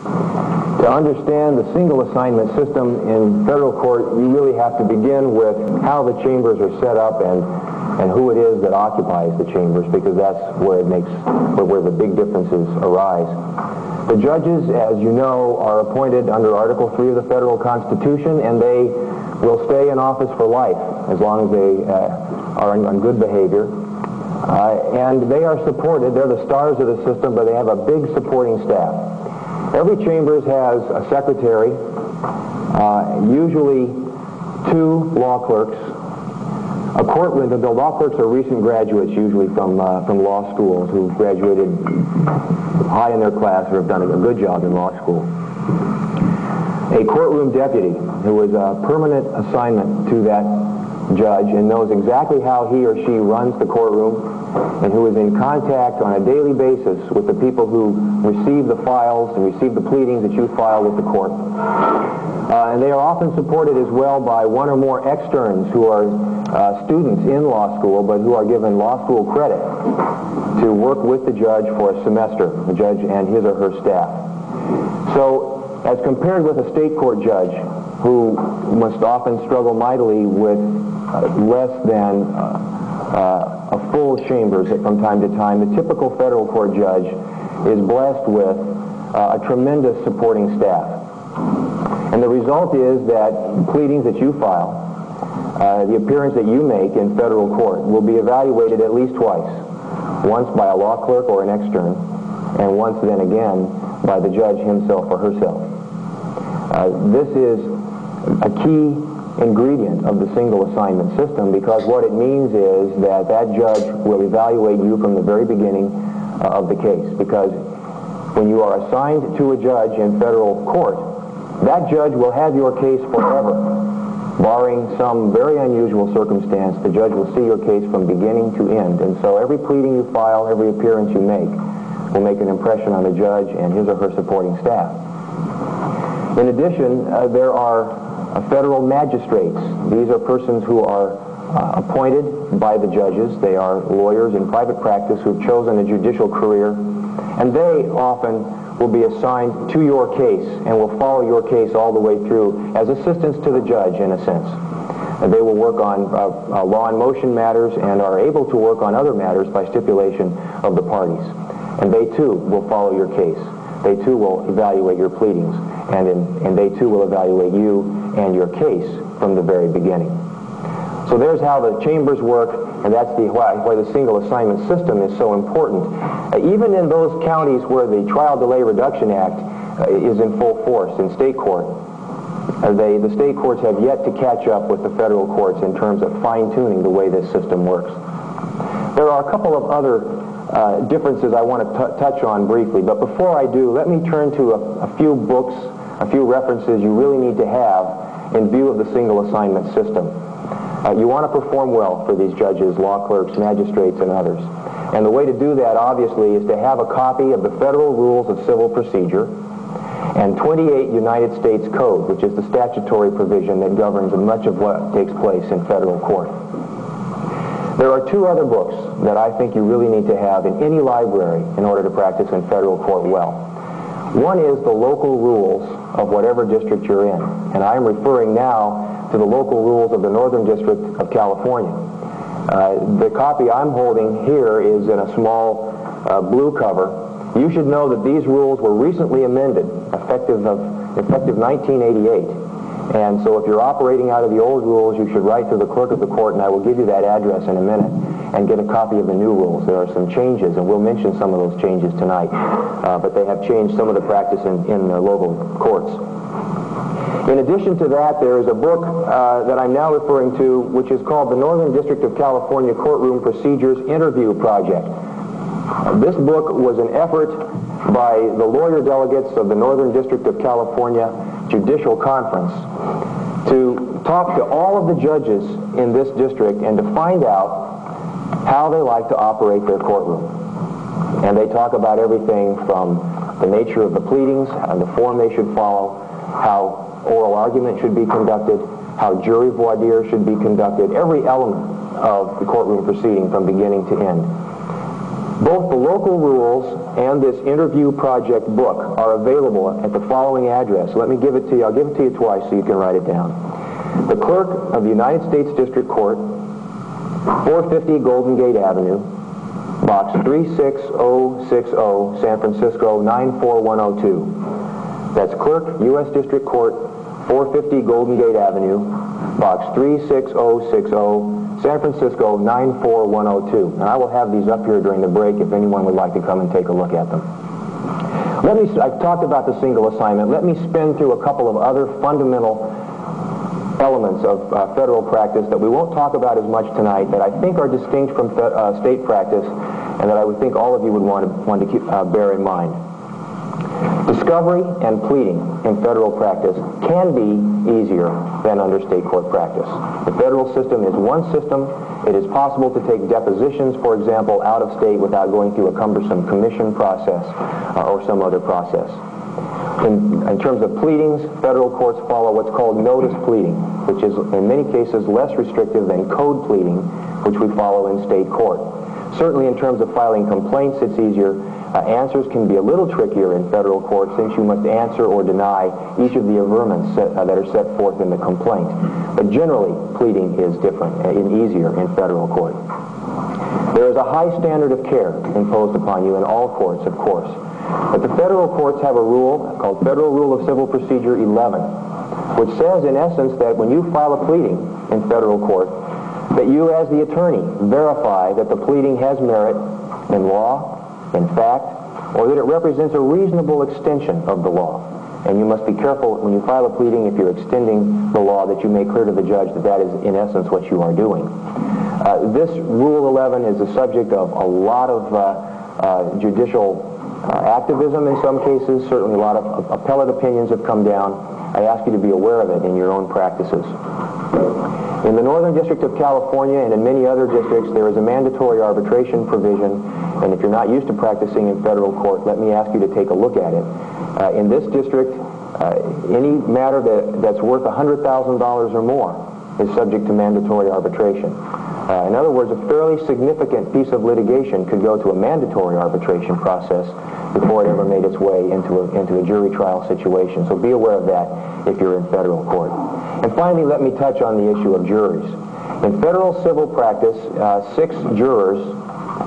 To understand the single assignment system in federal court, you really have to begin with how the chambers are set up and who it is that occupies the chambers, because that's where where the big differences arise. The judges, as you know, are appointed under Article 3 of the federal Constitution, and they will stay in office for life as long as they are on good behavior. And they are supported. They're the stars of the system, but they have a big supporting staff. Every chambers has a secretary, usually 2 law clerks. A courtroom, the law clerks are recent graduates, usually from law schools, who graduated high in their class or have done a good job in law school. A courtroom deputy, who is a permanent assignment to that judge and knows exactly how he or she runs the courtroom, and who is in contact on a daily basis with the people who receive the files and receive the pleadings that you file with the court. And they are often supported as well by 1 or more externs who are students in law school, but who are given law school credit to work with the judge for a semester, the judge and his or her staff. So, as compared with a state court judge, who must often struggle mightily with less than a full chambers from time to time, the typical federal court judge is blessed with a tremendous supporting staff. And the result is that pleadings that you file, the appearance that you make in federal court, will be evaluated at least twice. Once by a law clerk or an extern, and once then again by the judge himself or herself. This is a key ingredient of the single assignment system, because what it means is that that judge will evaluate you from the very beginning of the case. Because when you are assigned to a judge in federal court, that judge will have your case forever. Barring some very unusual circumstance, the judge will see your case from beginning to end. And so every pleading you file, every appearance you make, will make an impression on the judge and his or her supporting staff. In addition, there are federal magistrates. These are persons who are appointed by the judges. They are lawyers in private practice who've chosen a judicial career, and they often will be assigned to your case and will follow your case all the way through as assistants to the judge, in a sense. And they will work on law and motion matters and are able to work on other matters by stipulation of the parties. And they too will follow your case. They too will evaluate your pleadings, and they too will evaluate you and your case from the very beginning. So there's how the chambers work, and that's why the single assignment system is so important. Even in those counties where the Trial Delay Reduction Act is in full force in state court, the state courts have yet to catch up with the federal courts in terms of fine-tuning the way this system works. There are a couple of other differences I want to touch on briefly, but before I do, let me turn to a few books, a few references you really need to have in view of the single assignment system. You want to perform well for these judges, law clerks, magistrates, and others. And the way to do that, obviously, is to have a copy of the Federal Rules of Civil Procedure and 28 United States Code, which is the statutory provision that governs much of what takes place in federal court. There are 2 other books that I think you really need to have in any library in order to practice in federal court well. One is the local rules of whatever district you're in, and I am referring now to the local rules of the Northern District of California. The copy I'm holding here is in a small blue cover. You should know that these rules were recently amended, effective 1988. And so if you're operating out of the old rules, you should write to the clerk of the court, and I will give you that address in a minute, and get a copy of the new rules. There are some changes, and we'll mention some of those changes tonight, but they have changed some of the practice in the local courts. In addition to that, there is a book that I'm now referring to, which is called the Northern District of California Courtroom Procedures Interview Project. This book was an effort by the lawyer delegates of the Northern District of California Judicial Conference to talk to all of the judges in this district and to find out how they like to operate their courtroom. And they talk about everything from the nature of the pleadings and the form they should follow, how oral argument should be conducted, how jury voir dire should be conducted, every element of the courtroom proceeding from beginning to end. Both the local rules and this interview project book are available at the following address. Let me give it to you. I'll give it to you twice so you can write it down. The Clerk of the United States District Court, 450 Golden Gate Avenue, Box 36060, San Francisco 94102. That's Clerk, U.S. District Court, 450 Golden Gate Avenue, Box 36060, San Francisco 94102. And I will have these up here during the break if anyone would like to come and take a look at them. I've talked about the single assignment. Let me spin through a couple of other fundamental elements of federal practice that we won't talk about as much tonight that I think are distinct from state practice and that I would think all of you would want to bear in mind. Discovery and pleading in federal practice can be easier than under state court practice. The federal system is one system. It is possible to take depositions, for example, out of state without going through a cumbersome commission process or some other process. In terms of pleadings, federal courts follow what's called notice pleading, which is in many cases less restrictive than code pleading, which we follow in state court. Certainly in terms of filing complaints, it's easier. Answers can be a little trickier in federal court since you must answer or deny each of the averments that are set forth in the complaint. But generally, pleading is different and easier in federal court. There is a high standard of care imposed upon you in all courts, of course. But the federal courts have a rule called Federal Rule of Civil Procedure 11, which says in essence that when you file a pleading in federal court, that you as the attorney verify that the pleading has merit in law, in fact, or that it represents a reasonable extension of the law. And you must be careful when you file a pleading, if you're extending the law, that you make clear to the judge that that is in essence what you are doing. This Rule 11 is the subject of a lot of judicial activism in some cases. Certainly a lot of appellate opinions have come down. I ask you to be aware of it in your own practices. In the Northern District of California and in many other districts, there is a mandatory arbitration provision, and if you're not used to practicing in federal court, let me ask you to take a look at it. In this district, any matter that's worth $100,000 or more is subject to mandatory arbitration. In other words, a fairly significant piece of litigation could go to a mandatory arbitration process before it ever made its way into a jury trial situation. So be aware of that if you're in federal court. And finally, let me touch on the issue of juries. In federal civil practice, 6 jurors,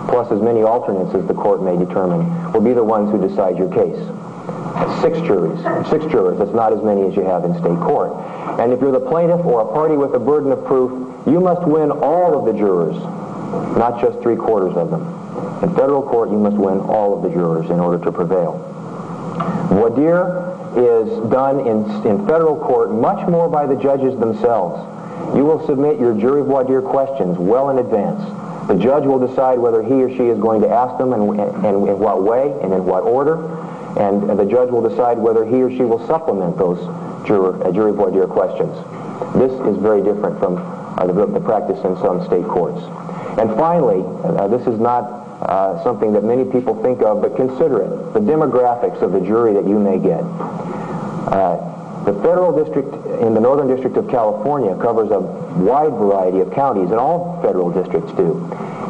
plus as many alternates as the court may determine, will be the ones who decide your case. 6 jurors. That's not as many as you have in state court. And if you're the plaintiff or a party with a burden of proof, you must win all of the jurors, not just 3/4 of them. In federal court, you must win all of the jurors in order to prevail. Voir dire is done in federal court much more by the judges themselves. You will submit your jury voir dire questions well in advance. The judge will decide whether he or she is going to ask them and in what way and in what order, and the judge will decide whether he or she will supplement those jury voir dire questions. This is very different from the practice in some state courts. And finally, this is not something that many people think of, but consider it, the demographics of the jury that you may get. The federal district in the Northern District of California covers a wide variety of counties, and all federal districts do.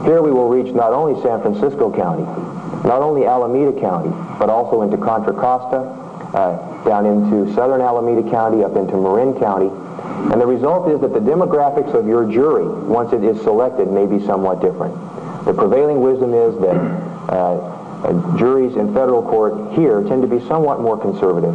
Here we will reach not only San Francisco County, not only Alameda County, but also into Contra Costa, down into southern Alameda County, up into Marin County. And the result is that the demographics of your jury, once it is selected, may be somewhat different. The prevailing wisdom is that juries in federal court here tend to be somewhat more conservative.